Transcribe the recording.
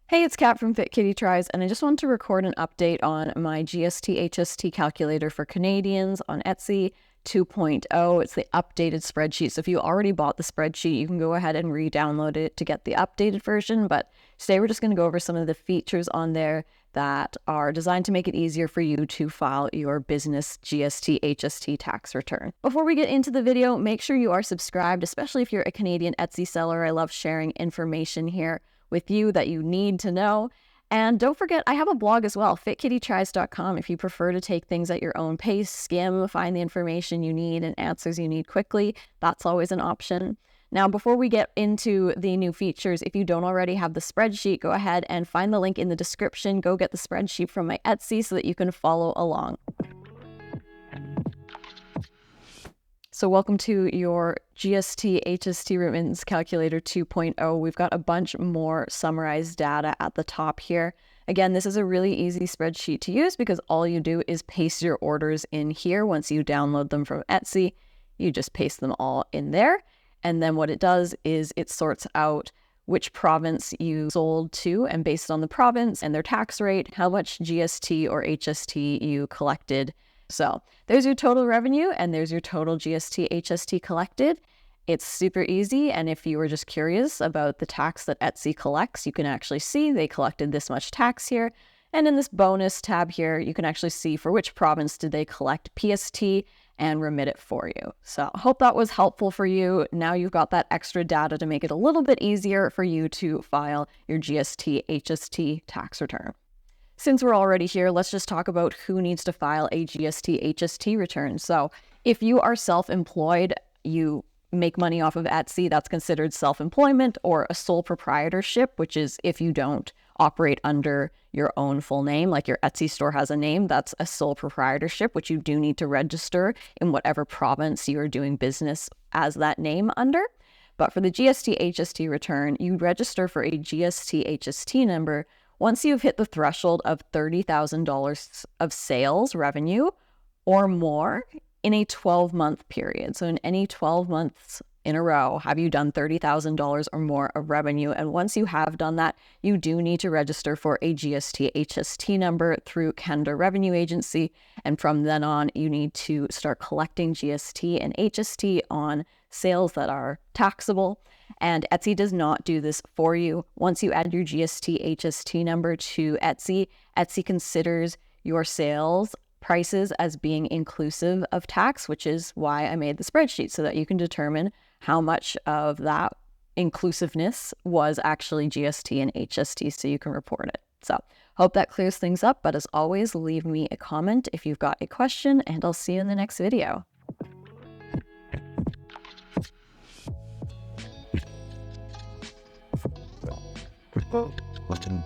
Hey, it's Kat from Fit Kitty Tries, and I just wanted to record an update on my GSTHST calculator for Canadians on Etsy 2.0. It's the updated spreadsheet. So if you already bought the spreadsheet, you can go ahead and re-download it to get the updated version. But today we're just going to go over some of the features on there that are designed to make it easier for you to file your business GST/HST tax return. Before we get into the video, make sure you are subscribed, especially if you're a Canadian Etsy seller. I love sharing information here with you that you need to know. And don't forget, I have a blog as well, fitkittytries.com. If you prefer to take things at your own pace, skim, find the information you need and answers you need quickly, that's always an option. Now, before we get into the new features, if you don't already have the spreadsheet, go ahead and find the link in the description. Go get the spreadsheet from my Etsy so that you can follow along. So welcome to your GST/HST Remittance Calculator 2.0. We've got a bunch more summarized data at the top here. Again, this is a really easy spreadsheet to use because all you do is paste your orders in here. Once you download them from Etsy, you just paste them all in there. And then what it does is it sorts out which province you sold to, and based on the province and their tax rate, how much GST or HST you collected. So there's your total revenue and there's your total GST/HST collected. It's super easy. And if you were just curious about the tax that Etsy collects, you can actually see they collected this much tax here. And in this bonus tab here, you can actually see for which province did they collect PST and remit it for you. So I hope that was helpful for you. Now you've got that extra data to make it a little bit easier for you to file your GST/HST tax return. Since we're already here, let's just talk about who needs to file a GST/HST return. So if you are self-employed, you make money off of Etsy, that's considered self-employment, or a sole proprietorship, which is if you don't operate under your own full name, like your Etsy store has a name, that's a sole proprietorship, which you do need to register in whatever province you are doing business as that name under. But for the GST/HST return, you register for a GST/HST number once you've hit the threshold of $30,000 of sales revenue or more in a 12-month period. So in any 12 months in a row, have you done $30,000 or more of revenue? And once you have done that, you do need to register for a GST/HST number through Canada Revenue Agency. And from then on, you need to start collecting GST and HST on sales that are taxable. And Etsy does not do this for you. Once you add your GST/HST number to Etsy, Etsy considers your sales prices as being inclusive of tax, which is why I made the spreadsheet, so that you can determine how much of that inclusiveness was actually GST and HST, so you can report it. So hope that clears things up, but as always, leave me a comment if you've got a question, and I'll see you in the next video. Button.